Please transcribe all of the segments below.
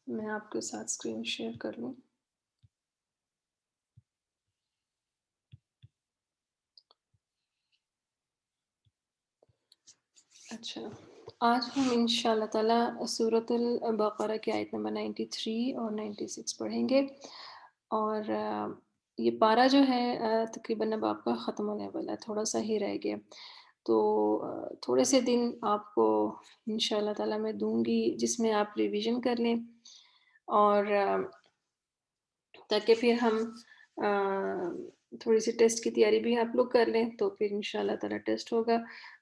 میں آپ کے ساتھ اسکرین شیئر کر لوں. اچھا، آج ہم انشاءاللہ تعالیٰ سورۃ البقرہ کی آیت نمبر 93 اور 96 پڑھیں گے، اور یہ پارہ جو ہے تقریباً اب آپ کا ختم ہونے والا ہے، تھوڑا سا ہی رہ گیا. تو تھوڑے سے دن آپ کو انشاءاللہ تعالیٰ میں دوں گی جس میں آپ ریویژن کر لیں، اور تاکہ پھر ہم تھوڑی سی ٹیسٹ کی تیاری بھی آپ لوگ کر لیں، تو پھر انشاءاللہ تعالیٰ ٹیسٹ ہوگا.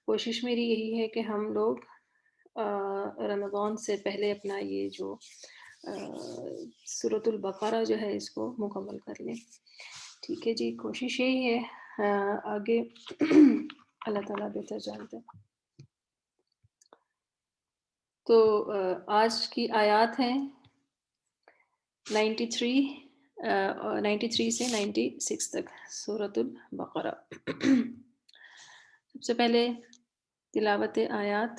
کوشش میری یہی ہے کہ ہم لوگ رمضان سے پہلے اپنا یہ جو سورۃ البقرہ جو ہے اس کو مکمل کر لیں. ٹھیک ہے جی، کوشش یہی ہے. آگے اللہ تعالیٰ بہتر جانتے ہیں. تو آج کی آیات ہیں 93 سے 96 تک سورۃ البقرہ. سب سے پہلے تلاوت آیات.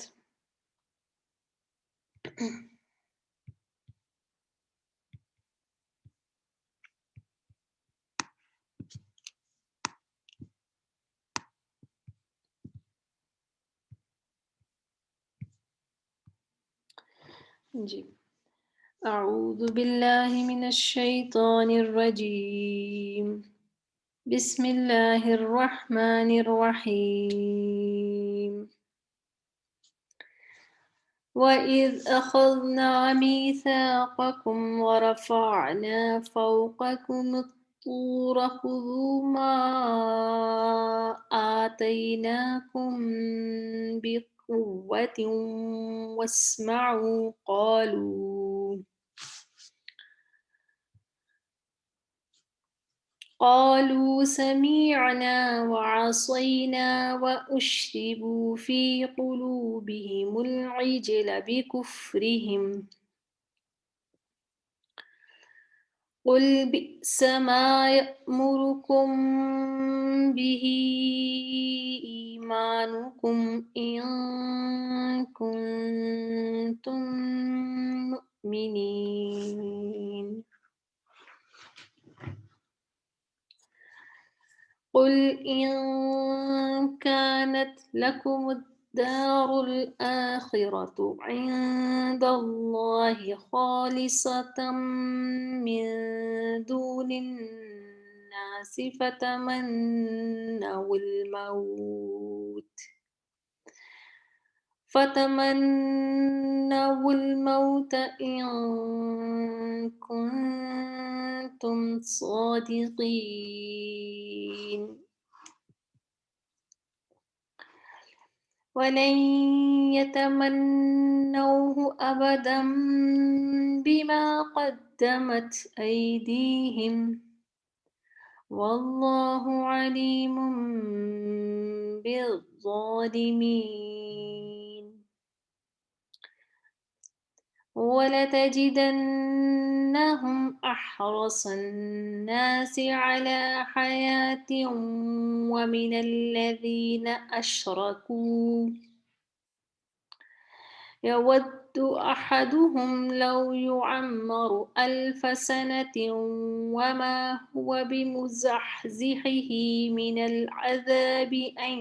جی، اعوذ باللہ من الشیطان الرجیم، بسم اللہ الرحمن الرحیم. وَإِذْ أَخَذْنَا مِيثَاقَكُمْ وَرَفَعْنَا فَوْقَكُمُ الطُّورَ خُذُوا مَا آتَيْنَاكُمْ بِقُوَّةٍ وَاسْمَعُوا. قالوا سمعنا وعصينا وأشربوا في قلوبهم العجل بكفرهم. قل بئس ما يأمركم به إيمانكم إن كنتم مؤمنين. قل إن كانت لكم الدار الآخرة عند الله خالصة من دون الناس فتمنوا الموت إن كنتم صادقين. ولن يتمنوه أبدا بما قدمت أيديهم والله عليم بالظالمين. ولتجدنهم أحرص الناس على حياة ومن الذين أشركوا يود أحدهم لو يعمر 1000 سنة وما هو بمزحزحه من العذاب أن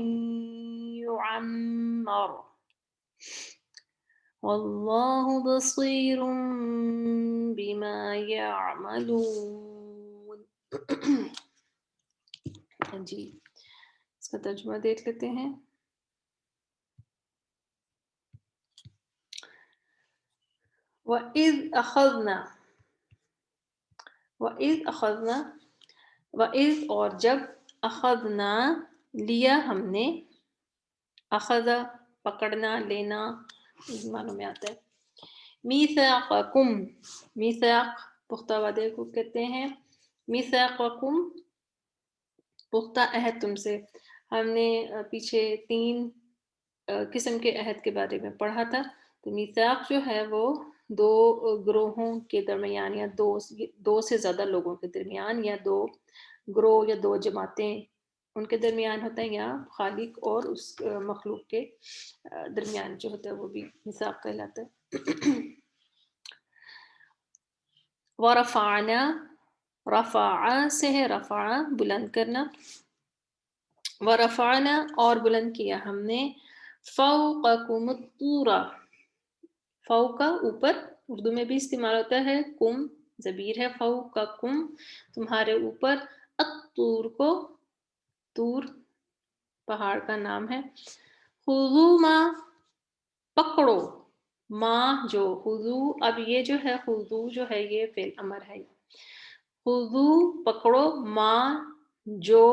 يعمر والله بصير بما يعملون. جی، اس کا ترجمہ دیکھ لیتے ہیں. وَإِذْ أَخَذْنَا وَإِذْ اور جب، أَخَذْنَا لیا ہم نے، أَخَذَ پکڑنا لینا معنوں میں آتا ہے. میثاقکم، میثاق پختہ وعدے کو کہتے ہیں. میثاقکم پختہ عہد تم سے. ہم نے پیچھے 3 قسم کے عہد کے بارے میں پڑھا تھا. تو میثاق جو ہے وہ 2 گروہوں کے درمیان یا 2 سے زیادہ لوگوں کے درمیان یا 2 گروہ یا 2 جماعتیں ان کے درمیان ہوتا ہے، یا خالق اور اس مخلوق کے درمیان جو ہوتا ہے وہ بھی میثاق کہلاتا ہے. ورفعنا، رفع سے ہے رفع بلند کرنا، ورفعنا اور بلند کیا ہم نے، فوقکم الطور، فوق اوپر، اردو میں بھی استعمال ہوتا ہے، کم ضمیر ہے، فوقکم تمہارے اوپر، الطور کو، طور پہاڑ کا نام ہے، خذوا ما پکڑو، ما جو، خذو اب یہ جو ہے خذو جو ہے یہ فعل امر ہے، خذو پکڑو، ما جو،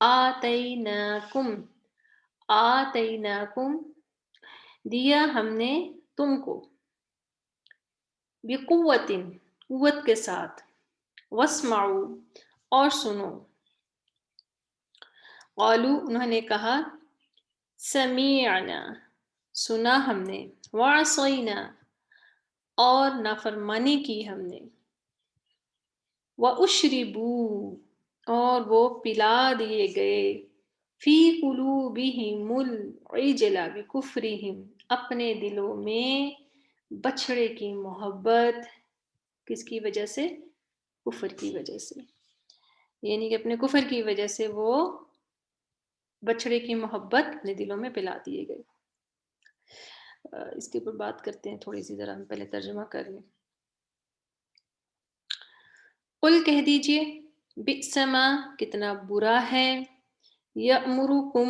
آتیناکم، آتیناکم دیا ہم نے تم کو، بقوت قوت کے ساتھ، واسمعوا اور سنو، قالو انہوں نے کہا، سمیعنا سنا ہم نے، وعصینا اور نافرمانی کی ہم نے، وَأُشْرِبُوا اور وہ پلا دیے گئے، فی قلوبہم العجل بکفرہم اپنے دلوں میں بچھڑے کی محبت، کس کی وجہ سے؟ کفر کی وجہ سے، یعنی کہ اپنے کفر کی وجہ سے وہ بچھڑے کی محبت اپنے دلوں میں پلا دیے گئے۔ اس کے اوپر بات کرتے ہیں تھوڑی سی، ذرا ہم پہلے ترجمہ کر لیں۔ قل کہہ دیجئے، بئس ما کتنا برا ہے، یأمرکم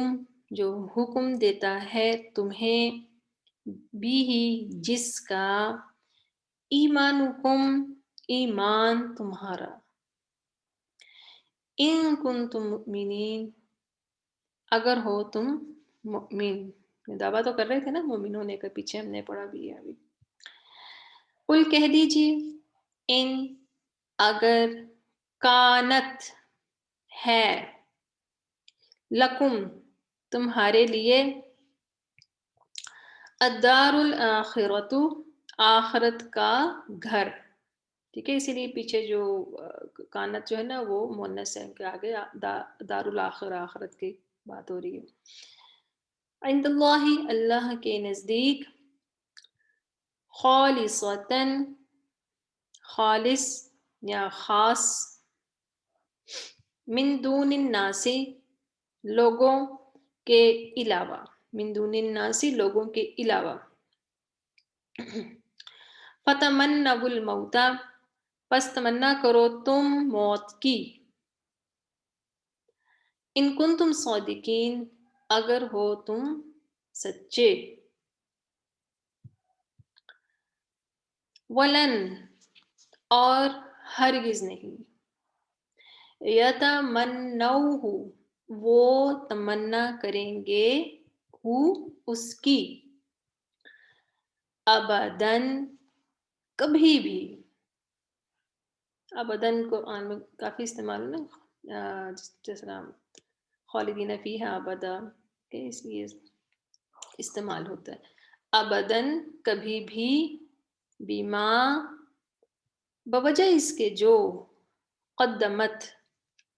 جو حکم دیتا ہے تمہیں، بھی جس کا، ایمانکم ایمان تمہارا، ان کنتم مؤمنین اگر ہو تم مؤمن، دعویٰ تو کر رہے تھے نا مومن ہونے کا، پیچھے ہم نے پڑھا بھی ہے ابھی۔ قل کہہ دیجئے، ان اگر، کانت ہے، لکم تمہارے لیے، الدار الاخرۃ آخرت کا گھر، ٹھیک ہے، اسی لیے پیچھے جو کانت جو ہے نا وہ مؤنث ہے، کہ آگے دار الاخرہ آخرت کی بات ہو رہی ہے، عند اللہ اللہ کے نزدیک، خالصتاً خالص یا خاص، من دون الناس لوگوں کے علاوہ، من دون الناس لوگوں کے علاوہ، فتمنوا الموت پس تمنا کرو تم موت کی، ان کنتم صادقین اگر ہو تم سچے، ولن اور ہرگز نہیں، یتمنوہ وہ تمنا کریں گے، ہو اس کی، ابداً کبھی بھی، ابداً قرآن میں کافی استعمال ہے نا، جس طرح خالدین فیہا ابدا، کہ اس لیے استعمال ہوتا ہے، ابداً کبھی بھی، بیما بوجہ اس کے جو، قدمت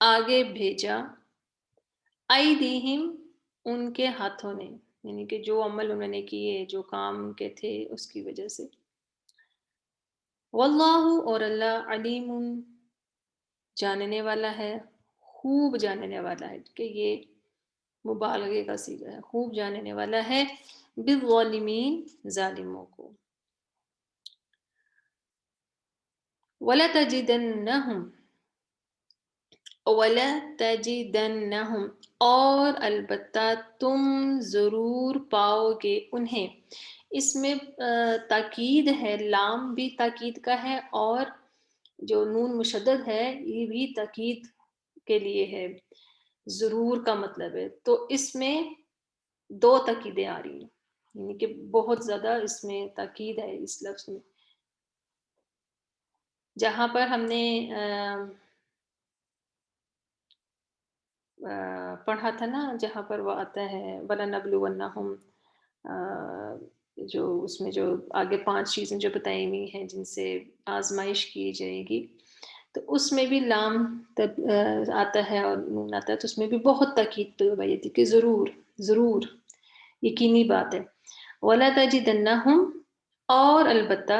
آگے بھیجا، ایدیہم ان کے ہاتھوں نے، یعنی کہ جو عمل انہوں نے کیے، جو کام کے تھے اس کی وجہ سے، واللہ اور اللہ، علیم جاننے والا ہے، خوب جاننے والا ہے، کہ یہ مبالغے کا صیغہ ہے، خوب جاننے والا ہے، بالظالمین ظالموں کو، وَلَتَجِدَنَّهُمْ وَلَتَجِدَنَّهُمْ اور البتہ تم ضرور پاؤ گے انہیں، اس میں تاکید ہے، لام بھی تاکید کا ہے، اور جو نون مشدد ہے یہ بھی تاکید کے لیے ہے، ضرور کا مطلب ہے، تو اس میں دو تاکیدیں آ رہی ہیں، یعنی کہ بہت زیادہ اس میں تاکید ہے اس لفظ میں، جہاں پر ہم نے پڑھا تھا نا، جہاں پر وہ آتا ہے وَلَنَبْلُوَنَّهُمْ، جو اس میں جو آگے 5 چیزیں جو بتائی ہوئی ہیں جن سے آزمائش کی جائے گی، تو اس میں بھی لام آتا ہے اور نون آتا ہے، تو اس میں بھی بہت تاکید پائی تھی کہ ضرور ضرور یقینی بات ہے، وَلَتَجِدَنَّهُمْ اور البتہ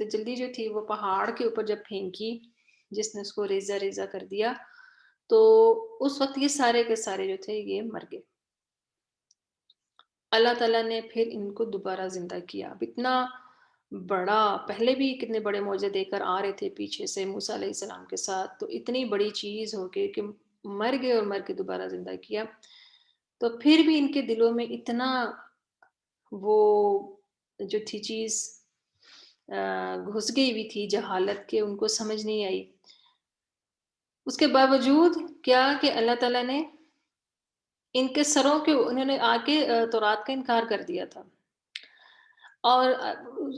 تو جلدی جو تھی وہ پہاڑ کے اوپر جب پھینکی، جس نے اس کو ریزہ ریزہ کر دیا، تو اس وقت یہ سارے کے سارے جو تھے یہ مر گئے۔ اللہ تعالیٰ نے پھر ان کو دوبارہ زندہ کیا۔ اب اتنا بڑا، پہلے بھی کتنے بڑے معجزے دے کر آ رہے تھے پیچھے سے موسیٰ علیہ السلام کے ساتھ، تو اتنی بڑی چیز ہو کے کہ مر گئے اور مر کے دوبارہ زندہ کیا، تو پھر بھی ان کے دلوں میں اتنا وہ جو تھی چیز گھس گئی ہوئی تھی جہالت کے، ان کو سمجھ نہیں آئی۔ اس کے باوجود کیا کہ اللہ تعالیٰ نے ان کے سروں کے، انہوں نے آ کے تورات کا انکار کر دیا تھا، اور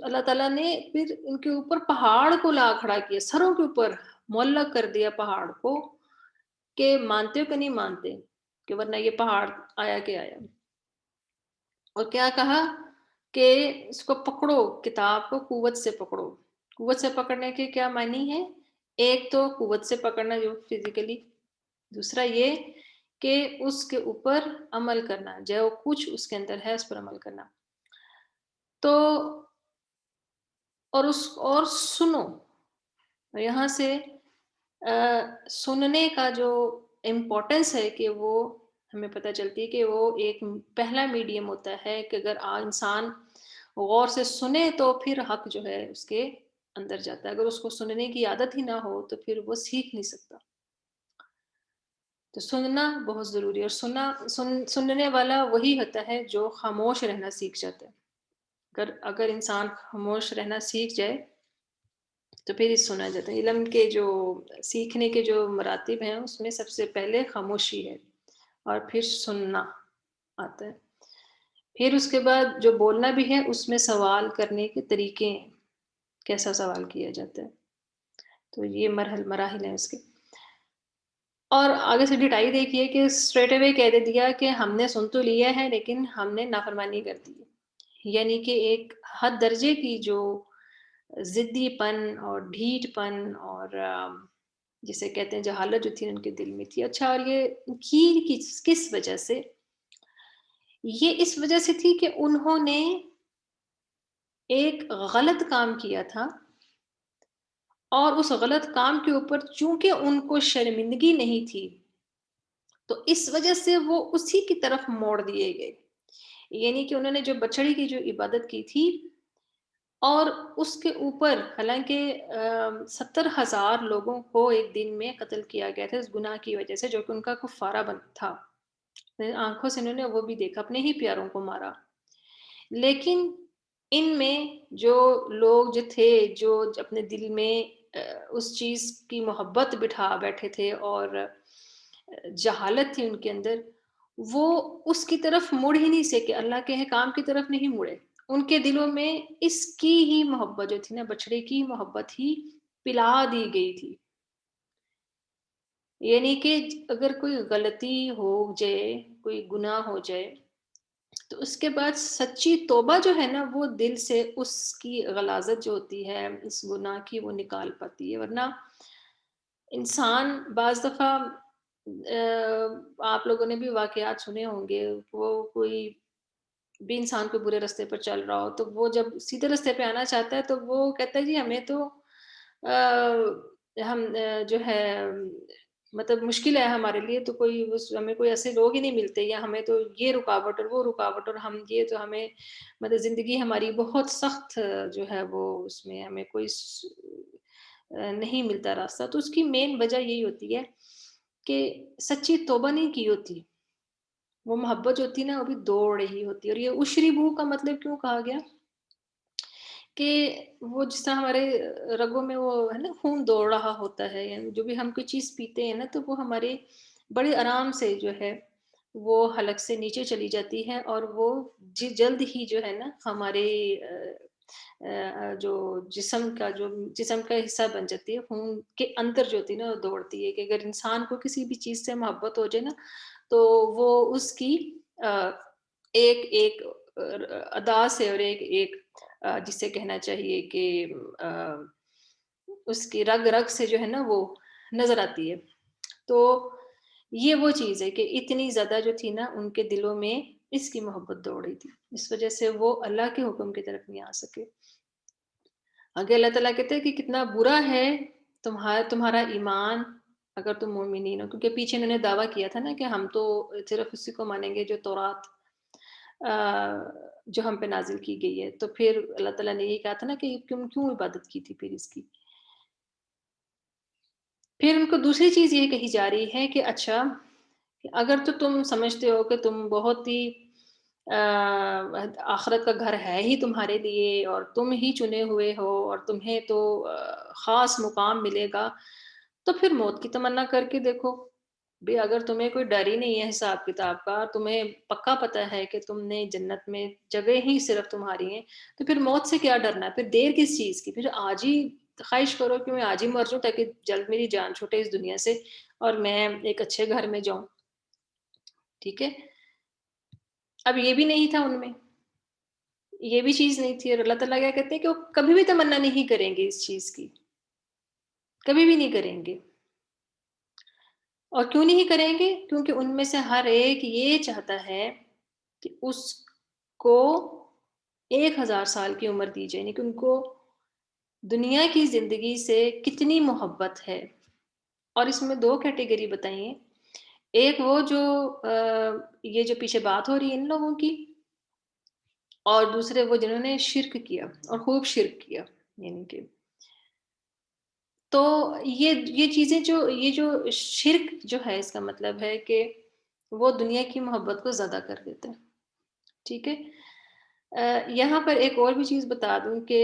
اللہ تعالیٰ نے پھر ان کے اوپر پہاڑ کو لا کھڑا کیا، سروں کے اوپر معلق کر دیا پہاڑ کو، کہ مانتے ہو کہ نہیں مانتے، کہ ورنہ یہ پہاڑ آیا کہ آیا۔ اور کیا کہا کہ اس کو پکڑو، کتاب کو قوت سے پکڑو۔ قوت سے پکڑنے کے کیا معنی ہے؟ ایک تو قوت سے پکڑنا جو فزیکلی، دوسرا یہ کہ اس کے اوپر عمل کرنا، جو کچھ اس کے اندر ہے اس پر عمل کرنا۔ تو اور سنو، یہاں سے سننے کا جو امپورٹنس ہے کہ وہ ہمیں پتہ چلتی ہے کہ وہ ایک پہلا میڈیم ہوتا ہے کہ اگر انسان غور سے سنے تو پھر حق جو ہے اس کے اندر جاتا ہے، اگر اس کو سننے کی عادت ہی نہ ہو تو پھر وہ سیکھ نہیں سکتا۔ تو سننا بہت ضروری ہے، اور سننے والا وہی ہوتا ہے جو خاموش رہنا سیکھ جاتا ہے۔ اگر انسان خاموش رہنا سیکھ جائے تو پھر سنا جاتا ہے۔ علم کے جو سیکھنے کے جو مراتب ہیں اس میں سب سے پہلے خاموشی ہے، اور پھر سننا آتا ہے، پھر اس کے بعد جو بولنا بھی ہے اس میں سوال کرنے کے طریقے ہیں، کیسا سوال کیا جاتا ہے، تو یہ مراحل ہیں اس کے۔ اور آگے سے ڈٹائی دیکھیے کہ اسٹریٹ اوے کہہ دیا کہ ہم نے سن تو لیا ہے لیکن ہم نے نافرمانی کر دی، یعنی کہ ایک حد درجے کی جو ضدی پن اور ڈھیٹ پن اور جسے کہتے ہیں جہالت جو تھی ان کے دل میں تھی۔ اچھا، اور یہ کی کس وجہ سے؟ یہ اس وجہ سے تھی کہ انہوں نے ایک غلط کام کیا تھا، اور اس غلط کام کے اوپر چونکہ ان کو شرمندگی نہیں تھی تو اس وجہ سے وہ اسی کی طرف موڑ دیے گئے، یعنی کہ انہوں نے جو بچڑی کی جو عبادت کی تھی، اور اس کے اوپر حالانکہ 70,000 لوگوں کو ایک دن میں قتل کیا گیا تھا اس گناہ کی وجہ سے، جو کہ ان کا کفارہ تھا، آنکھوں سے انہوں نے وہ بھی دیکھا، اپنے ہی پیاروں کو مارا، لیکن ان میں جو لوگ جو تھے جو اپنے دل میں اس چیز کی محبت بٹھا بیٹھے تھے اور جہالت تھی ان کے اندر، وہ اس کی طرف مڑ ہی نہیں سکے، اللہ کے حکام کی طرف نہیں مڑے، ان کے دلوں میں اس کی ہی محبت جو تھی نا، بچڑے کی محبت ہی پلا دی گئی تھی۔ یعنی کہ اگر کوئی غلطی ہو جائے، کوئی گناہ ہو جائے، تو اس کے بعد سچی توبہ جو ہے نا وہ دل سے اس کی غلاظت جو ہوتی ہے اس گناہ کی وہ نکال پاتی ہے، ورنہ انسان بعض دفعہ آپ لوگوں نے بھی واقعات سنے ہوں گے، وہ کوئی بھی انسان کو برے راستے پر چل رہا ہو تو وہ جب سیدھے راستے پہ آنا چاہتا ہے تو وہ کہتا ہے جی ہمیں تو ہم جو ہے مطلب مشکل ہے ہمارے لیے، تو کوئی ہمیں کوئی ایسے لوگ ہی نہیں ملتے، یا ہمیں تو یہ رکاوٹ اور وہ رکاوٹ، اور ہم یہ تو ہمیں مطلب زندگی ہماری بہت سخت جو ہے وہ اس میں ہمیں کوئی نہیں ملتا راستہ۔ تو اس کی مین وجہ یہی ہوتی ہے کہ سچی توبہ نہیں کی ہوتی، وہ محبت جو ہوتی ہے نا وہ بھی دوڑ رہی ہوتی ہے۔ اور یہ عشری بو کا مطلب کیوں کہا گیا کہ وہ جس طرح ہمارے رگوں میں وہ ہے نا خون دوڑ رہا ہوتا ہے، یعنی جو بھی ہم کوئی چیز پیتے ہیں نا تو وہ ہمارے بڑے آرام سے جو ہے وہ حلق سے نیچے چلی جاتی ہے، اور وہ جلد ہی جو ہے نا ہمارے جو جسم کا حصہ بن جاتی ہے، خون کے اندر جو ہوتی ہے نا وہ دوڑتی ہے، کہ اگر انسان کو کسی بھی چیز سے محبت ہو جائے نا تو وہ اس کی ایک ایک ادا سے اور ایک جسے کہنا چاہیے کہ اس کی رگ رگ سے جو ہے نا وہ نظر آتی ہے۔ تو یہ وہ چیز ہے کہ اتنی زیادہ جو تھی نا ان کے دلوں میں اس کی محبت دوڑ رہی تھی، اس وجہ سے وہ اللہ کے حکم کی طرف نہیں آ سکے۔ آگے اللہ تعالیٰ کہتے ہیں کہ کتنا برا ہے تمہارا ایمان اگر تم مومنین ہو، کیونکہ پیچھے انہوں نے دعویٰ کیا تھا نا کہ ہم تو صرف اسی کو مانیں گے جو تورات جو ہم پہ نازل کی گئی ہے. تو پھر اللہ تعالیٰ نے یہ کہا تھا نا کہ کیوں عبادت کی تھی پھر اس کی. پھر ان کو دوسری چیز یہ کہی جا رہی ہے کہ اچھا اگر تو تم سمجھتے ہو کہ تم بہت ہی آخرت کا گھر ہے ہی تمہارے لیے اور تم ہی چنے ہوئے ہو اور تمہیں تو خاص مقام ملے گا، تو پھر موت کی تمنا کر کے دیکھو بھی. اگر تمہیں کوئی ڈر ہی نہیں ہے حساب کتاب کا، تمہیں پکا پتہ ہے کہ تم نے جنت میں جگہ ہی صرف تمہاری ہیں، تو پھر موت سے کیا ڈرنا ہے؟ پھر دیر کس چیز کی؟ پھر آج ہی خواہش کرو کہ میں آج ہی مر جاؤں تاکہ جلد میری جان چھوٹے اس دنیا سے اور میں ایک اچھے گھر میں جاؤں. ٹھیک ہے، اب یہ بھی نہیں تھا ان میں، یہ بھی چیز نہیں تھی. اور اللہ تعالیٰ کیا کہتے ہیں کہ وہ کبھی بھی تمنا نہیں کریں گے اس چیز کی، کبھی بھی نہیں کریں گے. اور کیوں نہیں کریں گے؟ کیونکہ ان میں سے ہر ایک یہ چاہتا ہے کہ اس کو 1000 سال کی عمر دی جائے، یعنی کہ ان کو دنیا کی زندگی سے کتنی محبت ہے. اور اس میں 2 کیٹیگری بتائیے، ایک وہ جو یہ جو پیچھے بات ہو رہی ہے ان لوگوں کی، اور دوسرے وہ جنہوں نے شرک کیا اور خوب شرک کیا. یعنی کہ تو یہ چیزیں جو شرک جو ہے، اس کا مطلب ہے کہ وہ دنیا کی محبت کو زیادہ کر دیتا ہے. ٹھیک ہے، یہاں پر ایک اور بھی چیز بتا دوں کہ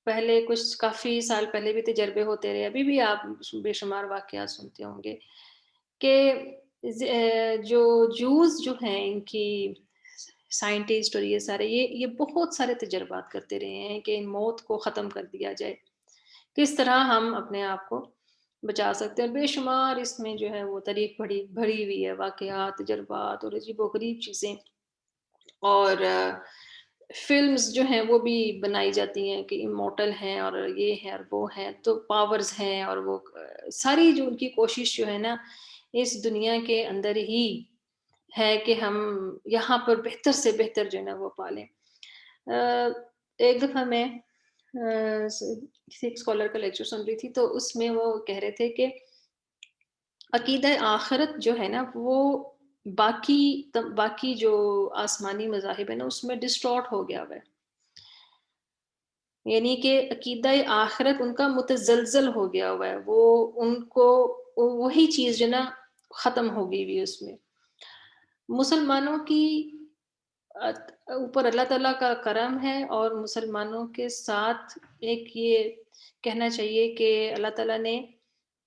پہلے کچھ کافی سال پہلے بھی تجربے ہوتے رہے، ابھی بھی آپ بے شمار واقعات سنتے ہوں گے کہ جو جوز جو ہیں ان کی سائنٹسٹ اور یہ سارے یہ بہت سارے تجربات کرتے رہے ہیں کہ ان موت کو ختم کر دیا جائے، کس طرح ہم اپنے آپ کو بچا سکتے ہیں. اور بے شمار اس میں جو ہے وہ تاریخ بھری ہوئی ہے، واقعات، تجربات اور عجیب و غریب چیزیں. اور فلمز جو ہیں وہ بھی بنائی جاتی ہیں کہ امورٹل ہیں اور یہ ہے اور وہ ہے، تو پاورز ہیں، اور وہ ساری جو ان کی کوشش جو ہے نا اس دنیا کے اندر ہی ہے کہ ہم یہاں پر بہتر سے بہتر جو ہے نا وہ پالیں. ایک دفعہ میں کسی ایک اسکالر کا لیکچر سن رہی تھی، تو اس میں وہ کہہ رہے تھے کہ عقیدہ آخرت جو ہے نا وہ باقی جو آسمانی مذاہب ہے نا اس میں ڈسٹارٹ ہو گیا ہوا ہے. یعنی کہ عقیدہ آخرت ان کا متزلزل ہو گیا ہوا ہے، وہ ان کو وہی چیز جو نا ختم ہو گئی ہوئی اس میں. مسلمانوں کی اوپر اللہ تعالیٰ کا کرم ہے، اور مسلمانوں کے ساتھ ایک یہ کہنا چاہیے کہ اللہ تعالیٰ نے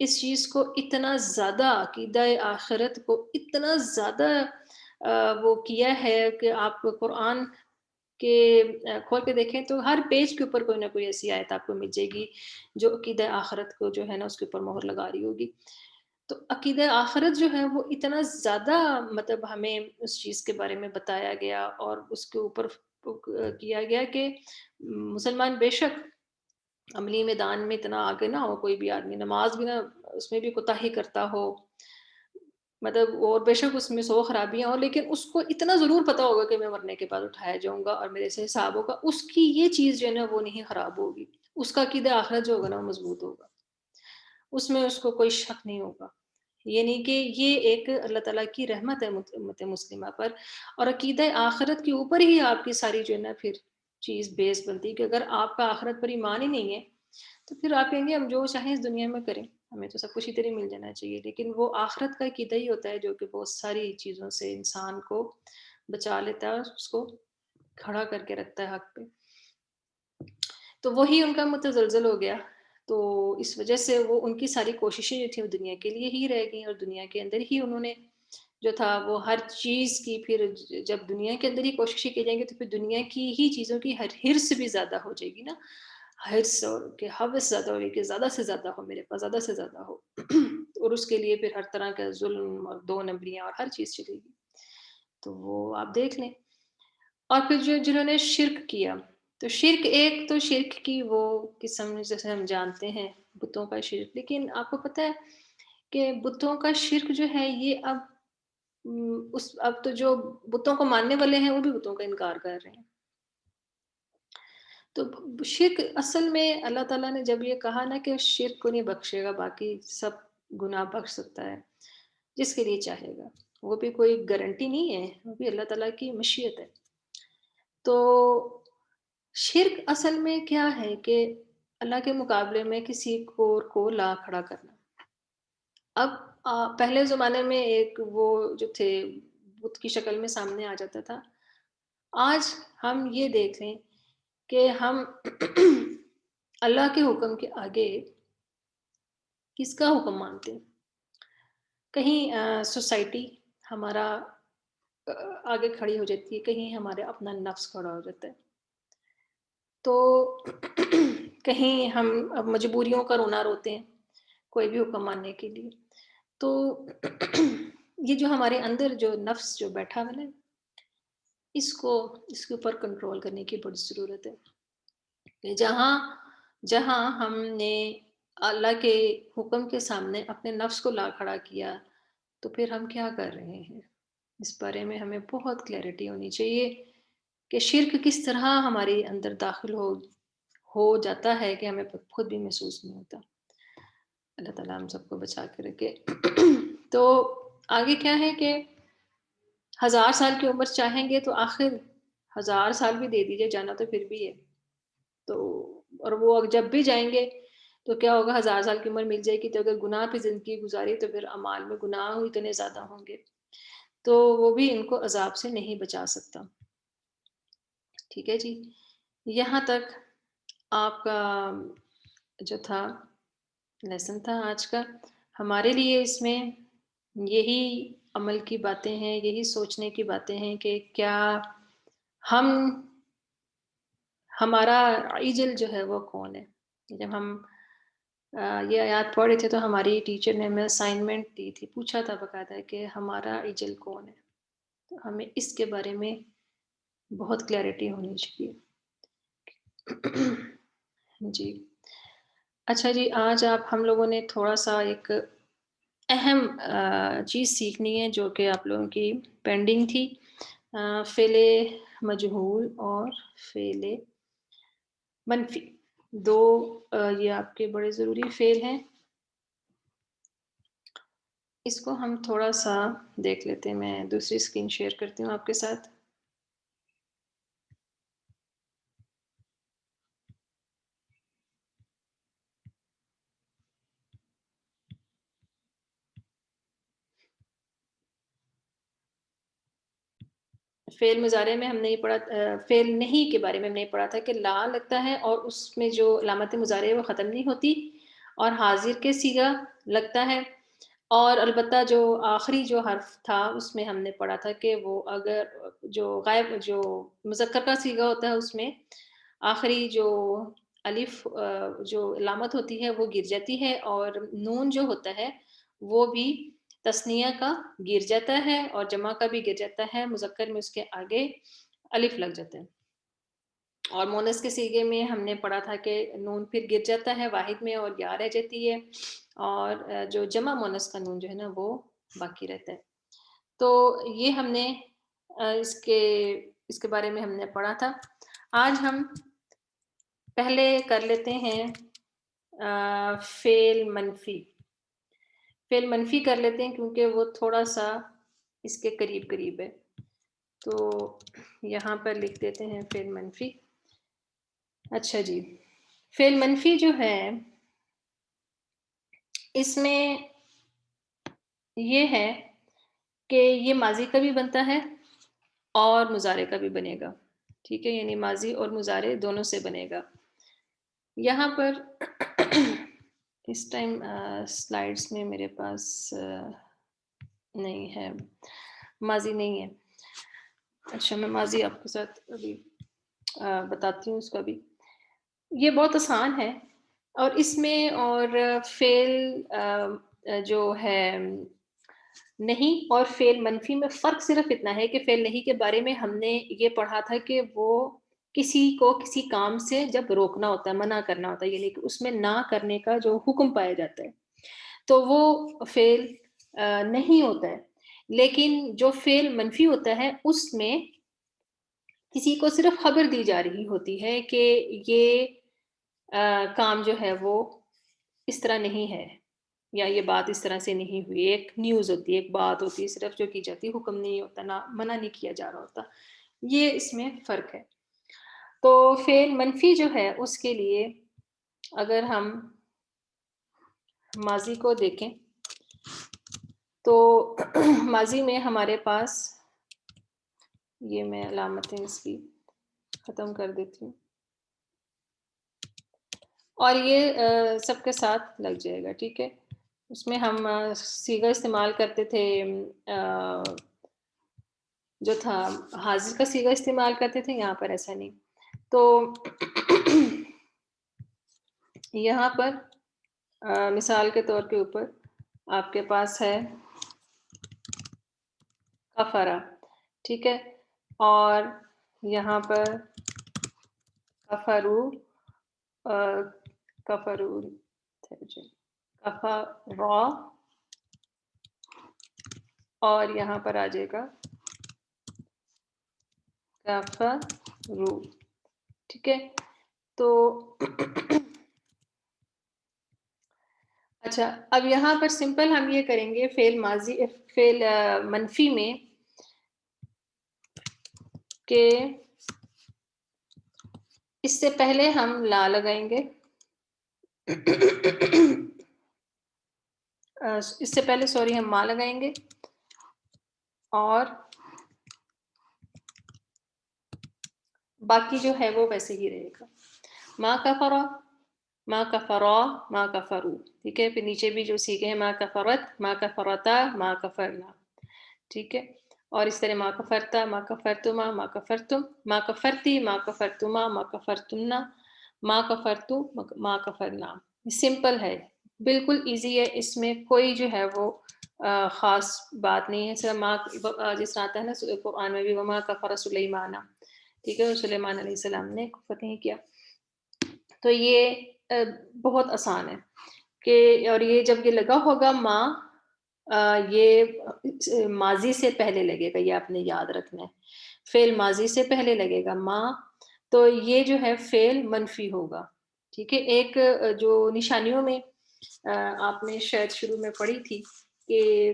اس چیز کو اتنا زیادہ عقیدہ آخرت کو اتنا زیادہ وہ کیا ہے کہ آپ قرآن کے کھول کے دیکھیں تو ہر پیج کے اوپر کوئی نہ کوئی ایسی آیت آپ کو مل جائے گی جو عقیدہ آخرت کو جو ہے نا اس کے اوپر مہر لگا رہی ہوگی. تو عقیدہ آخرت جو ہے وہ اتنا زیادہ مطلب ہمیں اس چیز کے بارے میں بتایا گیا اور اس کے اوپر کیا گیا کہ مسلمان بے شک عملی میدان میں اتنا آگے نہ ہو، کوئی بھی آدمی نماز بھی نہ اس میں بھی کوتاہی کرتا ہو، مطلب اور بے شک اس میں 100 خرابیاں ہوں، لیکن اس کو اتنا ضرور پتا ہوگا کہ میں مرنے کے بعد اٹھایا جاؤں گا اور میرے سے حساب ہوگا. اس کی یہ چیز جو ہے نا وہ نہیں خراب ہوگی، اس کا عقیدہ آخرت جو ہوگا نا وہ مضبوط ہوگا، اس میں اس کو کوئی شک نہیں ہوگا. یعنی کہ یہ ایک اللہ تعالیٰ کی رحمت ہے امت مسلمہ پر، اور عقیدہ آخرت کے اوپر ہی آپ کی ساری جو ہے نا پھر چیز بیس بنتی ہے. کہ اگر آپ کا آخرت پر ایمان ہی نہیں ہے تو پھر آپ کہیں گے ہم جو چاہیں اس دنیا میں کریں، ہمیں تو سب کچھ ادھر ہی مل جانا چاہیے. لیکن وہ آخرت کا عقیدہ ہی ہوتا ہے جو کہ بہت ساری چیزوں سے انسان کو بچا لیتا ہے، اس کو کھڑا کر کے رکھتا ہے حق پہ. تو وہی ان کا متزلزل ہو گیا، تو اس وجہ سے وہ ان کی ساری کوششیں جو تھیں وہ دنیا کے لیے ہی رہ گئیں، اور دنیا کے اندر ہی انہوں نے جو تھا وہ ہر چیز کی، پھر جب دنیا کے اندر ہی کوششیں کی جائیں گی تو پھر دنیا کی ہی چیزوں کی ہرس بھی زیادہ ہو جائے گی نا، ہرس اور کہ حوث زیادہ ہوگی کہ زیادہ سے زیادہ ہو، میرے پاس زیادہ سے زیادہ ہو اور اس کے لیے پھر ہر طرح کا ظلم اور 2 نمبریاں اور ہر چیز چلے گی. تو وہ آپ دیکھ لیں. اور پھر جنہوں نے شرک کیا، تو شرک ایک تو شرک کی وہ قسم جیسے ہم جانتے ہیں بتوں کا شرک، لیکن آپ کو پتہ ہے کہ بتوں کا شرک جو ہے یہ اب تو جو بتوں کو ماننے والے ہیں وہ بھی بتوں کا انکار کر رہے ہیں. تو شرک اصل میں اللہ تعالیٰ نے جب یہ کہا نا کہ شرک کو نہیں بخشے گا، باقی سب گناہ بخش سکتا ہے جس کے لیے چاہے گا، وہ بھی کوئی گارنٹی نہیں ہے، وہ بھی اللہ تعالیٰ کی مشیت ہے۔ تو شرک اصل میں کیا ہے کہ اللہ کے مقابلے میں کسی کو لا کھڑا کرنا۔ اب پہلے زمانے میں ایک وہ جو تھے بت کی شکل میں سامنے آ جاتا تھا، آج ہم یہ دیکھ لیں کہ ہم اللہ کے حکم کے آگے کس کا حکم مانتے ہیں؟ کہیں سوسائٹی ہمارا آگے کھڑی ہو جاتی ہے، کہیں ہمارے اپنا نفس کھڑا ہو جاتا ہے، تو کہیں ہم اب مجبوریوں کا رونا روتے ہیں کوئی بھی حکم ماننے کے لیے۔ تو یہ جو ہمارے اندر جو نفس جو بیٹھا ہوا ہے، اس کے اوپر کنٹرول کرنے کی بڑی ضرورت ہے کہ جہاں جہاں ہم نے اللہ کے حکم کے سامنے اپنے نفس کو لا کھڑا کیا، تو پھر ہم کیا کر رہے ہیں، اس بارے میں ہمیں بہت کلیئرٹی ہونی چاہیے کہ شرک کس طرح ہمارے اندر داخل ہو جاتا ہے کہ ہمیں خود بھی محسوس نہیں ہوتا۔ اللہ تعالیٰ ہم سب کو بچا کے رکھے۔ تو آگے کیا ہے کہ 1000 سال کی عمر چاہیں گے تو آخر 1000 سال بھی دے دیجئے، جانا تو پھر بھی ہے، تو اور وہ جب بھی جائیں گے تو کیا ہوگا، 1000 سال کی عمر مل جائے گی تو اگر گناہ پہ زندگی گزاری تو پھر اعمال میں گناہ اتنے زیادہ ہوں گے، تو وہ بھی ان کو عذاب سے نہیں بچا سکتا۔ ٹھیک ہے جی، یہاں تک آپ کا جو تھا لیسن تھا آج کا۔ ہمارے لیے اس میں یہی عمل کی باتیں ہیں، یہی سوچنے کی باتیں ہیں کہ کیا ہم ہمارا عجل جو ہے وہ کون ہے۔ جب ہم یہ آیات پڑھ رہے تھے تو ہماری ٹیچر نے ہمیں اسائنمنٹ دی تھی، پوچھا تھا باقاعدہ کہ ہمارا عجل کون ہے، تو ہمیں اس کے بارے میں بہت کلیئرٹی ہونی چاہیے۔ جی اچھا جی، آج ہم لوگوں نے تھوڑا سا ایک اہم چیز سیکھنی ہے جو کہ آپ لوگوں کی پینڈنگ تھی، فعل مجہول اور فعل منفی، دو یہ آپ کے بڑے ضروری فعل ہیں۔ اس کو ہم تھوڑا سا دیکھ لیتے ہیں، میں دوسری اسکرین شیئر کرتی ہوں آپ کے ساتھ۔ فعل مضارع میں ہم نے یہ پڑھا، فعل نہیں کے بارے میں ہم نے پڑھا تھا کہ لا لگتا ہے اور اس میں جو علامت مضارع وہ ختم نہیں ہوتی، اور حاضر کے صیغہ لگتا ہے، اور البتہ جو آخری جو حرف تھا اس میں ہم نے پڑھا تھا کہ وہ اگر جو غائب جو مذکر کا صیغہ ہوتا ہے اس میں آخری جو الف جو علامت ہوتی ہے وہ گر جاتی ہے، اور نون جو ہوتا ہے وہ بھی تثنیہ کا گر جاتا ہے اور جمع کا بھی گر جاتا ہے، مذکر میں اس کے آگے الف لگ جاتا ہے۔ اور مونس کے صیغے میں ہم نے پڑھا تھا کہ نون پھر گر جاتا ہے واحد میں اور یا رہ جاتی ہے، اور جو جمع مونس کا نون جو ہے نا وہ باقی رہتا ہے۔ تو یہ ہم نے اس کے بارے میں ہم نے پڑھا تھا۔ آج ہم پہلے کر لیتے ہیں فعل منفی۔ فعل منفی کر لیتے ہیں کیونکہ وہ تھوڑا سا اس کے قریب قریب ہے، تو یہاں پر لکھ دیتے ہیں فعل منفی۔ اچھا جی، فعل منفی جو ہے اس میں یہ ہے کہ یہ ماضی کا بھی بنتا ہے اور مضارع کا بھی بنے گا، ٹھیک ہے، یعنی ماضی اور مضارع دونوں سے بنے گا۔ یہاں پر اس ٹائم سلائیڈز میں میرے پاس نہیں ہے، ماضی نہیں ہے۔ اچھا میں ماضی آپ کے ساتھ ابھی بتاتی ہوں اس کا بھی۔ یہ بہت آسان ہے، اور اس میں اور فعل جو ہے نہیں اور فعل منفی میں فرق صرف اتنا ہے کہ فعل نہیں کے بارے میں ہم نے یہ پڑھا تھا کہ وہ کسی کو کسی کام سے جب روکنا ہوتا ہے، منع کرنا ہوتا ہے، یعنی کہ اس میں نہ کرنے کا جو حکم پایا جاتا ہے تو وہ فعل نہیں ہوتا ہے۔ لیکن جو فعل منفی ہوتا ہے اس میں کسی کو صرف خبر دی جا رہی ہوتی ہے کہ یہ کام جو ہے وہ اس طرح نہیں ہے، یا یہ بات اس طرح سے نہیں ہوئی، ایک نیوز ہوتی ہے، ایک بات ہوتی ہے صرف جو کی جاتی ہے، حکم نہیں ہوتا، نہ منع نہیں کیا جا رہا ہوتا، یہ اس میں فرق ہے۔ تو فعل منفی جو ہے اس کے لیے اگر ہم ماضی کو دیکھیں تو ماضی میں ہمارے پاس، یہ میں علامتیں اس کی ختم کر دیتی ہوں، اور یہ سب کے ساتھ لگ جائے گا، ٹھیک ہے۔ اس میں ہم صیغہ استعمال کرتے تھے، جو تھا حاضر کا صیغہ استعمال کرتے تھے، یہاں پر ایسا نہیں۔ تو یہاں پر مثال کے طور کے اوپر آپ کے پاس ہے کفرا، ٹھیک ہے، اور یہاں پر کفرو، کفرو، کفرا، اور یہاں پر آ جائے گا کفرو، ٹھیک ہے۔ تو اچھا، اب یہاں پر سمپل ہم یہ کریں گے، فعل ماضی، فعل منفی میں کہ اس سے پہلے ہم لا لگائیں گے، اس سے پہلے سوری ہم ماں لگائیں گے، اور باقی جو ہے وہ ویسے ہی رہے گا، ما کفرا، ما کفرا، ما کفرو، ٹھیک ہے۔ پھر نیچے بھی جو سیکھے ہیں، ما کفرت، ما کفرتا، ما کفرنا، ٹھیک ہے۔ اور اس طرح ما کفرتا، ما کفرتما، ما کفرتم، ما کفرتی، ما کفرتما، ما کفرتمنا، ما کفرتو، ما کفرنا۔ سمپل ہے، بالکل ایزی ہے، اس میں کوئی جو ہے وہ خاص بات نہیں ہے۔ جس طرح آتا ہے نا قرآن میں بھی، وما کفر سلیمان، ٹھیک ہے، سلیمان علیہ السلام نے کفر نہیں کیا۔ تو یہ بہت آسان ہے کہ، اور یہ جب یہ لگا ہوگا ماں، یہ ماضی سے پہلے لگے گا، یہ آپ نے یاد رکھنا ہے، فعل ماضی سے پہلے لگے گا ماں، تو یہ جو ہے فعل منفی ہوگا، ٹھیک ہے۔ ایک جو نشانیوں میں آپ نے شاید شروع میں پڑھی تھی کہ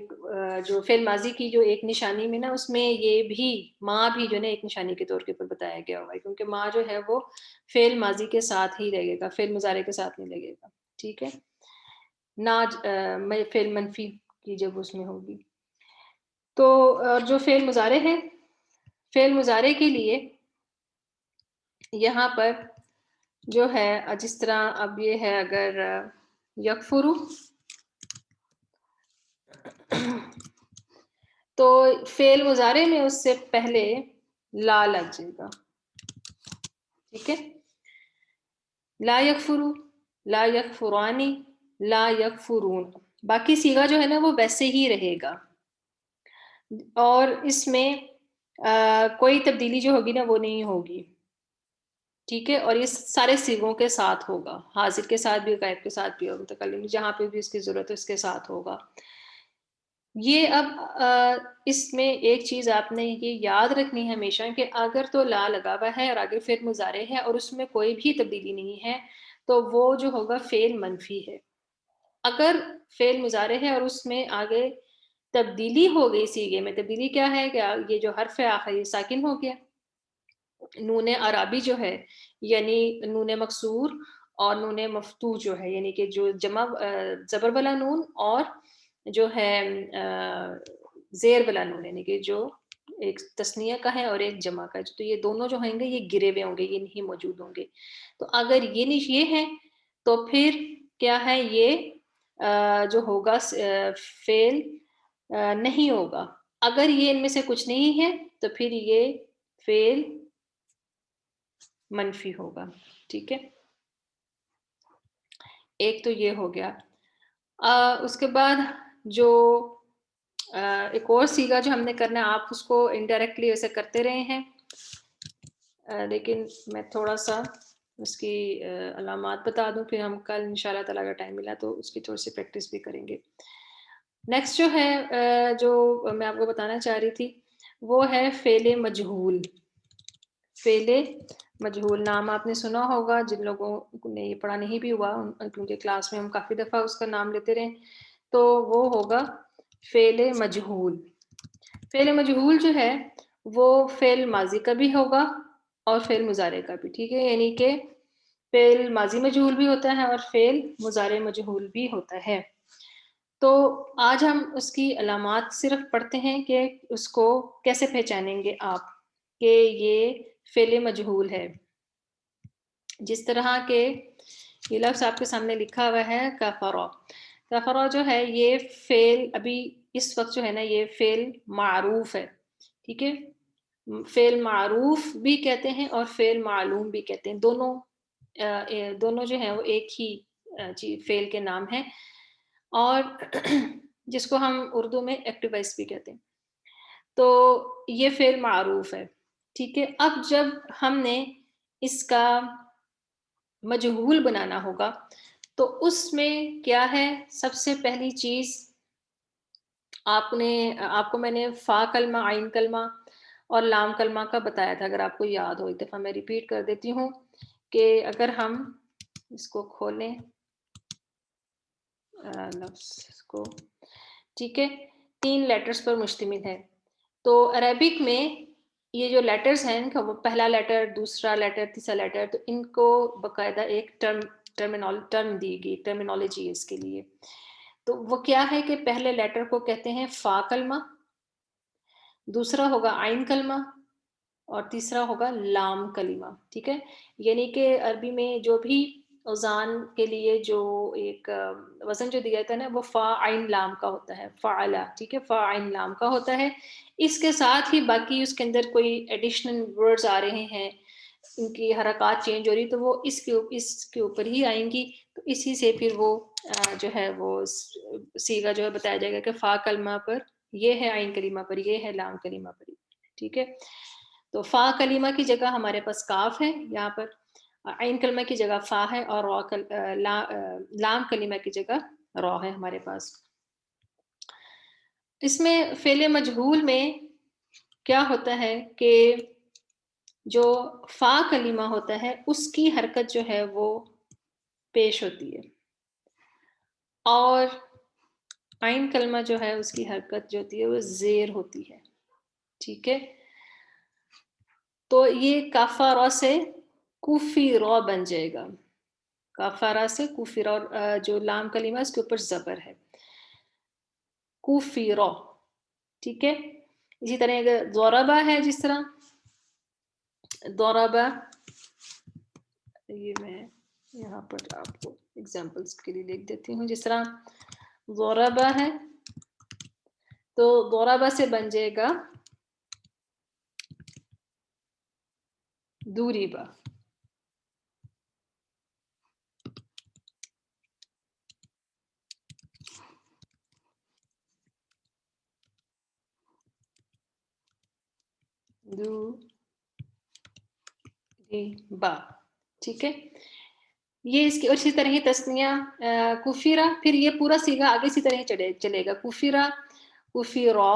جو فعل ماضی کی جو ایک نشانی میں نا، اس میں یہ بھی ماں بھی جو ہے نا ایک نشانی کے طور کے اوپر بتایا گیا ہوا ہے، کیونکہ ماں جو ہے وہ فعل ماضی کے ساتھ ہی لگے گا، فعل مضارع کے ساتھ نہیں لگے گا، ٹھیک ہے، نہ فعل منفی کی جب اس میں ہوگی۔ تو جو فعل مضارع ہے، فعل مضارع کے لیے یہاں پر جو ہے جس طرح اب یہ ہے، اگر یکفرو، تو فعل مضارع میں اس سے پہلے لا لگ جائے گا، ٹھیک ہے، لا یکفرو، لا یکفرانی، لا یکفرون، باقی صیغہ جو ہے نا وہ ویسے ہی رہے گا، اور اس میں کوئی تبدیلی جو ہوگی نا وہ نہیں ہوگی، ٹھیک ہے۔ اور یہ سارے صیغوں کے ساتھ ہوگا، حاضر کے ساتھ بھی، غائب کے ساتھ بھی، اور متکلم جہاں پہ بھی اس کی ضرورت ہے اس کے ساتھ ہوگا۔ یہ اب اس میں ایک چیز آپ نے یہ یاد رکھنی ہے ہمیشہ کہ اگر تو لا لگا ہوا ہے اور آگے فعل مضارع ہے اور اس میں کوئی بھی تبدیلی نہیں ہے، تو وہ جو ہوگا فعل منفی ہے۔ اگر فعل مضارع ہے اور اس میں آگے تبدیلی ہو گئی صیغے میں، تبدیلی کیا ہے کہ یہ جو حرف آخری ساکن ہو گیا، نون عرابی جو ہے، یعنی نون مکسور اور نون مفتوح جو ہے، یعنی کہ جو جمع زبر والا نون اور جو ہے زیر والا نون، یعنی کہ جو ایک تثنیہ کا ہے اور ایک جمع کا ہے، تو یہ دونوں جو ہیں گے یہ گرے ہوئے ہوں گے، یہ نہیں موجود ہوں گے۔ تو اگر یہ ہے تو پھر کیا ہے، یہ جو ہوگا فعل نہیں ہوگا۔ اگر یہ ان میں سے کچھ نہیں ہے تو پھر یہ فعل منفی ہوگا، ٹھیک ہے۔ ایک تو یہ ہو گیا۔ اس کے بعد جو ایک اور صیغہ جو ہم نے کرنا ہے، آپ اس کو انڈائریکٹلی ایسے کرتے رہے ہیں، لیکن میں تھوڑا سا اس کی علامات بتا دوں، پھر ہم کل انشاءاللہ تعالیٰ اگر ٹائم ملا تو اس کی تھوڑی سی پریکٹس بھی کریں گے۔ نیکسٹ جو ہے جو میں آپ کو بتانا چاہ رہی تھی وہ ہے فعل مجہول، فعل مجہول نام آپ نے سنا ہوگا، جن لوگوں نے یہ پڑھا نہیں بھی ہوا کیونکہ کلاس میں ہم کافی دفعہ اس کا نام لیتے رہے، تو وہ ہوگا فعل مجہول۔ فعل مجہول جو ہے وہ فعل ماضی کا بھی ہوگا اور فعل مضارع کا بھی، ٹھیک ہے، یعنی کہ فعل ماضی مجہول بھی ہوتا ہے اور فعل مضارع مجہول بھی ہوتا ہے۔ تو آج ہم اس کی علامات صرف پڑھتے ہیں کہ اس کو کیسے پہچانیں گے آپ کہ یہ فعل مجہول ہے۔ جس طرح کہ یہ لفظ آپ کے سامنے لکھا ہوا ہے کفرا، کفرا جو ہے یہ فعل ابھی اس وقت جو ہے نا یہ فعل معروف ہے، ٹھیک ہے، فعل معروف بھی کہتے ہیں اور فعل معلوم بھی کہتے ہیں، دونوں جو ہیں وہ ایک ہی فعل کے نام ہیں، اور جس کو ہم اردو میں ایکٹیو وائس بھی کہتے ہیں۔ تو یہ فعل معروف ہے، ٹھیک ہے۔ اب جب ہم نے اس کا مجہول بنانا ہوگا تو اس میں کیا ہے، سب سے پہلی چیز آپ کو میں نے فا کلمہ، عین کلمہ اور لام کلمہ کا بتایا تھا، اگر آپ کو یاد ہو، ایک دفعہ میں ریپیٹ کر دیتی ہوں کہ اگر ہم اس کو کھولیں لفظ کو، ٹھیک ہے، 3 لیٹرز پر مشتمل ہے۔ تو عربک میں یہ جو لیٹرز ہیں پہلا لیٹر، دوسرا لیٹر، تیسرا لیٹر، تو ان کو باقاعدہ ایک ٹرم دی گئی، ٹرمینالوجی اس کے لیے۔ تو وہ کیا ہے کہ پہلے لیٹر کو کہتے ہیں فا کلمہ، دوسرا ہوگا عین کلمہ اور تیسرا ہوگا لام کلمہ، ٹھیک ہے۔ یعنی کہ عربی میں جو بھی اوزان کے لیے جو ایک وزن جو دیا جاتا ہے نا وہ فا عین لام کا ہوتا ہے، فعلا، ٹھیک ہے، فا عین لام کا ہوتا ہے۔ اس کے ساتھ ہی باقی اس کے اندر کوئی ایڈیشنل ورڈز آ رہے ہیں، ان کی حرکات چینج ہو رہی تو وہ اس کے اوپر ہی آئیں گی، تو اسی سے پھر وہ جو ہے وہ صیغہ جو ہے بتایا جائے گا کہ فا کلمہ پر یہ ہے، عین کلمہ پر یہ ہے، لام کلمہ پر، ٹھیک ہے۔ تو فا کلمہ کی جگہ ہمارے پاس کاف ہے یہاں پر، عین کلمہ کی جگہ فا ہے، اور لام کلمہ کی جگہ را ہے ہمارے پاس۔ اس میں فعل مجہول میں کیا ہوتا ہے کہ جو فا کلمہ ہوتا ہے اس کی حرکت جو ہے وہ پیش ہوتی ہے، اور عین کلمہ جو ہے اس کی حرکت جو ہوتی ہے وہ زیر ہوتی ہے، ٹھیک ہے۔ تو یہ کافا را سے کوفی را بن جائے گا، کافا را سے کوفی را، جو لام کلمہ اس کے اوپر زبر ہے، کوفی را، ٹھیک ہے۔ اسی طرح اگر ضربہ ہے، جس طرح ضربہ، یہ میں یہاں پر آپ کو ایگزامپلس کے لیے لکھ دیتی ہوں، جس طرح ضربہ ہے تو ضربہ سے بن جائے گا دوریبا، دوریبا، ٹھیک ہے۔ یہ اس کی، اور اسی طرح ہی تسنیہ کفیرہ، پھر یہ پورا صیغہ آگے اسی طرح چلے گا، کفیرہ، کفیرا،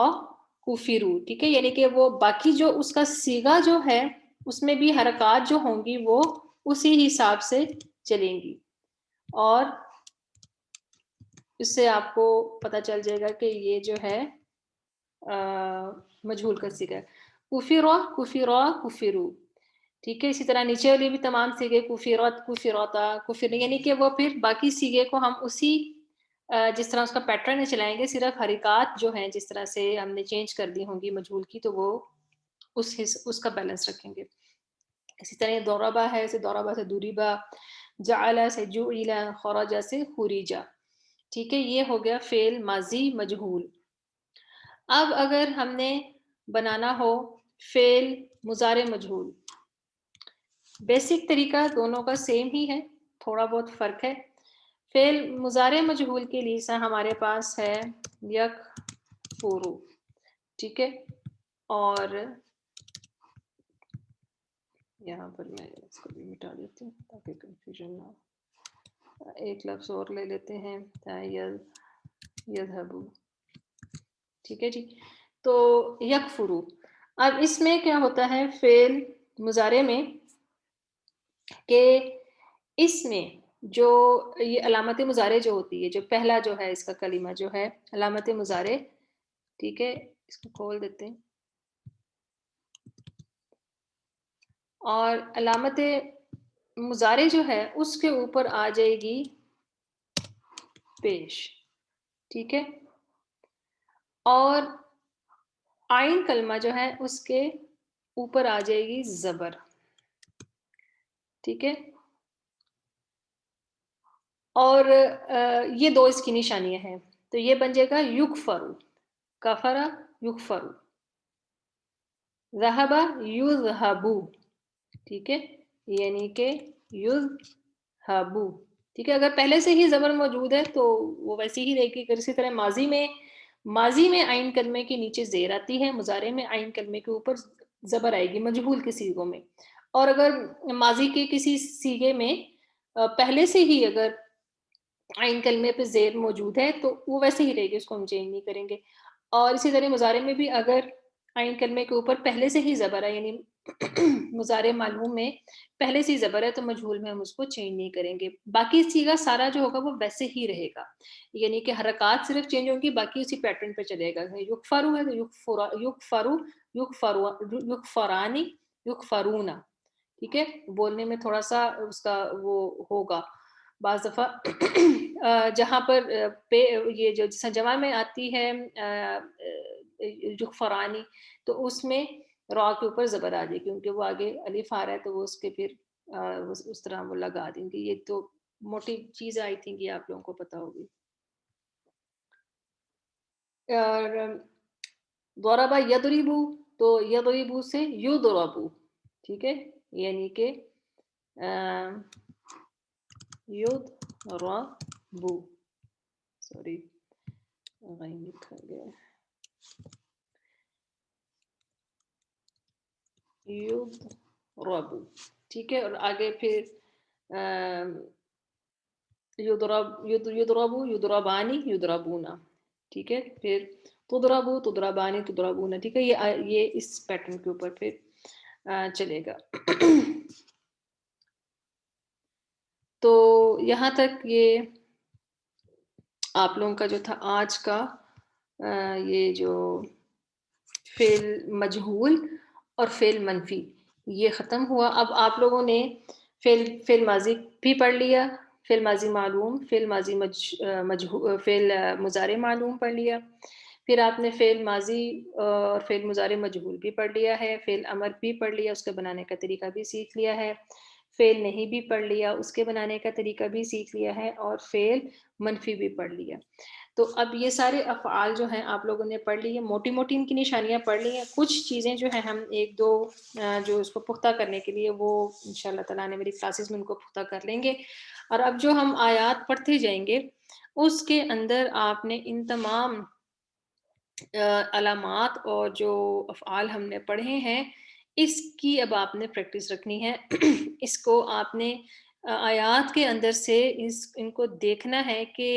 کفیرو، ٹھیک ہے۔ یعنی کہ وہ باقی جو اس کا صیغہ جو ہے اس میں بھی حرکات جو ہوں گی وہ اسی حساب سے چلیں گی، اور اس سے آپ کو پتہ چل جائے گا کہ یہ جو ہے مجہول کا صیغہ، کفیرا، کفیرا، کفیرو، ٹھیک ہے۔ اسی طرح نیچے والی بھی تمام صیغے، کفیرت، کفیرتا، کفر، یعنی کہ وہ پھر باقی صیغے کو ہم اسی جس طرح اس کا پیٹرن چلائیں گے، صرف حرکات جو ہیں جس طرح سے ہم نے چینج کر دی ہوں گی مجہول کی، تو وہ اس کا بیلنس رکھیں گے۔ اسی طرح ضربہ ہے، اسے ضربہ سے دوریبا، جعل سے جعل، خرج سے خریجا، ٹھیک ہے۔ یہ ہو گیا فعل ماضی مجہول۔ اب اگر ہم نے بنانا ہو فعل مضارع مجہول، بیسک طریقہ دونوں کا سیم ہی ہے، تھوڑا بہت فرق ہے۔ فعل مضارع مجہول کے لیے ہمارے پاس ہے یکفرو، ٹھیک ہے، اور یہاں پر میں اس کو بھی مٹا دیتی ہوں تاکہ کنفیوژن نہ ہو۔ ایک لفظ اور لے لیتے ہیں، یذهبو، ٹھیک ہے جی۔ تو یکفرو، اب اس میں کیا ہوتا ہے، فعل مضارع میں کہ اس میں جو یہ علامت مضارع جو ہوتی ہے، جو پہلا جو ہے اس کا کلمہ جو ہے علامت مضارع، ٹھیک ہے، اس کو کھول دیتے ہیں، اور علامت مضارع جو ہے اس کے اوپر آ جائے گی پیش، ٹھیک ہے، اور آئین کلمہ جو ہے اس کے اوپر آ جائے گی زبر، ٹھیک ہے، اور یہ دو اس کی نشانیاں ہیں، تو یہ بن جائے گا یکفرو، کفرا یکفرو، ذہبا یذہبو، ٹھیک ہے، یعنی کہ یذہبو، ٹھیک ہے، اگر پہلے سے ہی زبر موجود ہے تو وہ ویسی ہی رہے گی، اگر اسی طرح ماضی میں عین کلمے کے نیچے زیر آتی ہے، مضارع میں عین کلمے کے اوپر زبر آئے گی مجہول کے صیغوں میں، اور اگر ماضی کے کسی صیغے میں پہلے سے ہی اگر عین کلمے پہ زیر موجود ہے تو وہ ویسے ہی رہے گی، اس کو ہم چینج نہیں کریں گے، اور اسی طرح مضارع میں بھی اگر عین کلمے کے اوپر پہلے سے ہی زبر ہے، یعنی مضارع معلوم میں پہلے سے ہی زبر ہے تو مجہول میں ہم اس کو چینج نہیں کریں گے، باقی صیغہ سارا جو ہوگا وہ ویسے ہی رہے گا، یعنی کہ حرکات صرف چینج ہوں گی، باقی اسی پیٹرن پہ چلے گا، یکفرو ہے تو یکفرانی یکفرونا، ٹھیک ہے، بولنے میں تھوڑا سا اس کا وہ ہوگا، بعض دفعہ جہاں پر یہ جو جیسا جمع میں آتی ہے یکفرانی، تو اس میں را کے اوپر زبر آ جائے، کیونکہ وہ آگے الف آ رہا ہے تو وہ اس کے پھر اس طرح وہ لگا دیں گے، یہ تو موٹی چیز آئی تھنک یہ آپ لوگوں کو پتا ہوگی۔ اور ضربا یضربو، تو یضربو سے یضربو، ٹھیک ہے، یعنی کہ یضربو، سوری غین لکھا گیا، یضربو، ٹھیک ہے، اور آگے پھر یضربو یضربانی یضربونا، ٹھیک ہے، پھر تضربو تضربانی تضربونا، ٹھیک ہے، یہ اس پیٹرن کے اوپر پھر چلے گا۔ تو یہاں تک یہ آپ لوگوں کا جو تھا آج کا یہ جو فعل مجہول اور فعل منفی یہ ختم ہوا۔ اب آپ لوگوں نے فعل ماضی بھی پڑھ لیا، فعل ماضی معلوم، فعل ماضی فعل مضارع معلوم پڑھ لیا، پھر آپ نے فعل ماضی اور فعل مضارع مجہول بھی پڑھ لیا ہے، فعل امر بھی پڑھ لیا، اس کے بنانے کا طریقہ بھی سیکھ لیا ہے، فعل نہیں بھی پڑھ لیا، اس کے بنانے کا طریقہ بھی سیکھ لیا ہے، اور فعل منفی بھی پڑھ لیا۔ تو اب یہ سارے افعال جو ہیں آپ لوگوں نے پڑھ لی ہیں، موٹی موٹی ان کی نشانیاں پڑھ لی ہیں، کچھ چیزیں جو ہیں ہم ایک دو جو اس کو پختہ کرنے کے لیے وہ انشاءاللہ تعالیٰ نے میری کلاسز میں ان کو پختہ کر لیں گے، اور اب جو ہم آیات پڑھتے جائیں گے اس کے اندر آپ نے ان تمام علامات اور جو افعال ہم نے پڑھے ہیں اس کی اب آپ نے پریکٹس رکھنی ہے، اس کو آپ نے آیات کے اندر سے ان کو دیکھنا ہے کہ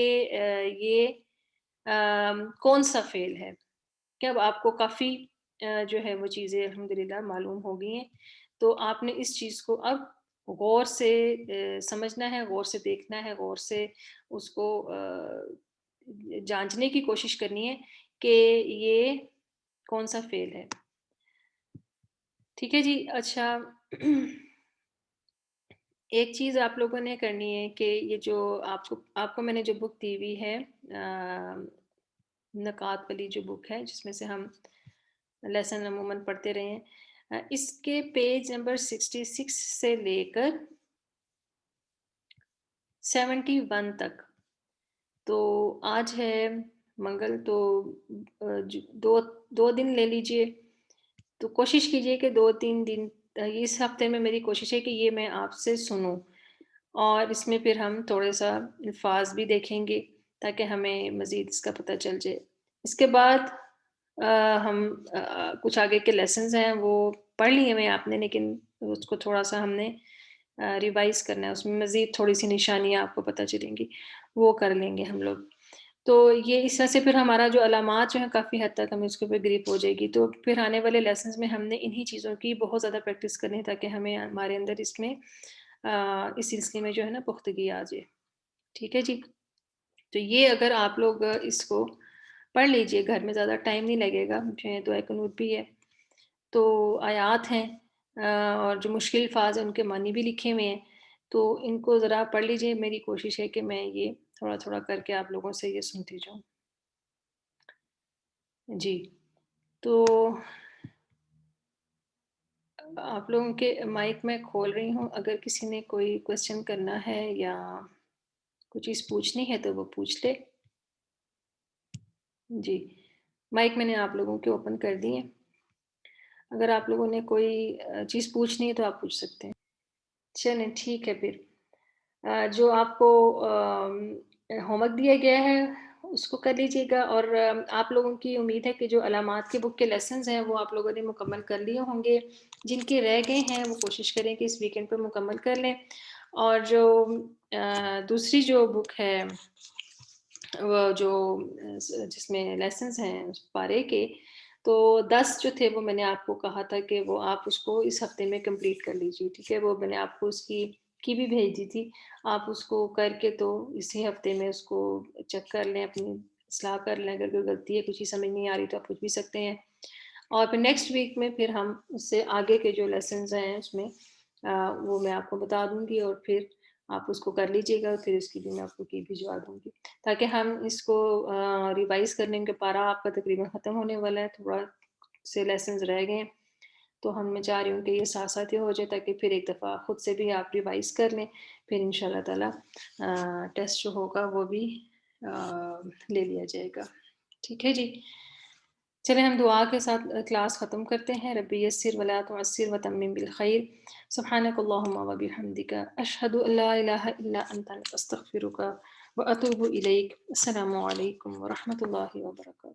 یہ کون سا فعل ہے، کہ اب آپ کو کافی جو ہے وہ چیزیں الحمدللہ معلوم ہو گئی ہیں، تو آپ نے اس چیز کو اب غور سے سمجھنا ہے، غور سے دیکھنا ہے، غور سے اس کو جانچنے کی کوشش کرنی ہے کہ یہ کون سا فعل ہے، ٹھیک ہے جی۔ اچھا، ایک چیز آپ لوگوں نے کرنی ہے کہ یہ جو آپ کو میں نے جو بک دی ہوئی ہے نکات والی جو بک ہے جس میں سے ہم لیسن عموماً پڑھتے رہے ہیں، اس کے پیج نمبر 66 سے لے کر 71 تک، تو آج ہے منگل، تو دو دن لے لیجئے، تو کوشش کیجئے کہ 2-3 دن اس ہفتے میں میری کوشش ہے کہ یہ میں آپ سے سنوں، اور اس میں پھر ہم تھوڑے سا الفاظ بھی دیکھیں گے تاکہ ہمیں مزید اس کا پتہ چل جائے۔ اس کے بعد ہم کچھ آگے کے لیسنز ہیں وہ پڑھ لیے میں آپ نے، لیکن اس کو تھوڑا سا ہم نے ریوائز کرنا ہے، اس میں مزید تھوڑی سی نشانیاں آپ کو پتہ چلیں گی، وہ کر لیں گے ہم لوگ۔ تو یہ اس طرح سے پھر ہمارا جو علامات جو ہیں کافی حد تک ہمیں اس کے اوپر گریپ ہو جائے گی. تو پھر آنے والے لیسنز میں ہم نے انہی چیزوں کی بہت زیادہ پریکٹس کرنی ہے تاکہ ہمیں ہمارے اندر اس میں اس سلسلے میں جو ہے نا پختگی آ جائے. ٹھیک ہے جی. تو یہ اگر آپ لوگ اس کو پڑھ لیجئے گھر میں، زیادہ ٹائم نہیں لگے گا، مجھے دعائے قنوت بھی ہے. تو آیات ہیں اور جو مشکل الفاظ ہیں ان کے معنی بھی لکھے ہوئے ہیں، تو ان کو ذرا پڑھ لیجئے. میری کوشش ہے کہ میں یہ تھوڑا تھوڑا کر کے آپ لوگوں سے یہ سنتی جاؤں. جی. تو آپ لوگوں کے مائک میں کھول رہی ہوں، اگر کسی نے کوئی کویسچن کرنا ہے یا کوئی چیز پوچھنی ہے تو وہ پوچھ لے. جی. مائک میں نے آپ لوگوں کے اوپن کر دیے. اگر آپ لوگوں نے کوئی چیز پوچھنی ہے تو آپ پوچھ سکتے ہیں. چلیں ٹھیک ہے. پھر جو آپ کو ہوم ورک دیا گیا ہے اس کو کر لیجئے گا. اور آپ لوگوں کی امید ہے کہ جو علامات کے بک کے لیسنز ہیں وہ آپ لوگوں نے مکمل کر لیے ہوں گے. جن کے رہ گئے ہیں وہ کوشش کریں کہ اس ویکنڈ پہ مکمل کر لیں. اور جو دوسری جو بک ہے وہ جو جس میں لیسنز ہیں اس پارے کے، تو 10 جو تھے وہ میں نے آپ کو کہا تھا کہ وہ آپ اس کو اس ہفتے میں کمپلیٹ کر لیجیے. ٹھیک ہے. وہ میں نے آپ کو اس کی بھی بھیج دی تھی. آپ اس کو کر کے تو اسی ہفتے میں اس کو چیک کر لیں، اپنی اصلاح کر لیں. اگر کوئی غلطی ہے، کچھ چیز سمجھ نہیں آ رہی تو آپ پوچھ بھی سکتے ہیں. اور پھر نیکسٹ ویک میں پھر ہم اس سے آگے کے جو لیسنز ہیں اس میں وہ میں آپ کو بتا دوں گی، اور پھر آپ اس کو کر لیجئے گا. پھر اس کی بھی میں آپ کو کی بھجوا دوں گی تاکہ ہم اس کو ریوائز کرنے کے پارا آپ کا تقریباً ختم ہونے والا ہے. تھوڑا سے لیسنز رہ گئے ہیں تو میں چاہ رہی ہوں کہ یہ ساتھ ساتھ ہی ہو جائے تاکہ پھر ایک دفعہ خود سے بھی آپ ریوائز کر لیں. پھر ان شاء اللہ تعالیٰ ٹیسٹ جو ہوگا وہ بھی لے لیا جائے گا. ٹھیک ہے جی. چلیں ہم دعا کے ساتھ کلاس ختم کرتے ہیں. ربی یسر ولا تعسر وتمم بالخیر. سبحانک اللہم و بحمدک، اشہد ان لا الہ الا انت، استغفرک واتوب الیک. السلام علیکم ورحمۃ اللہ وبرکاتہ.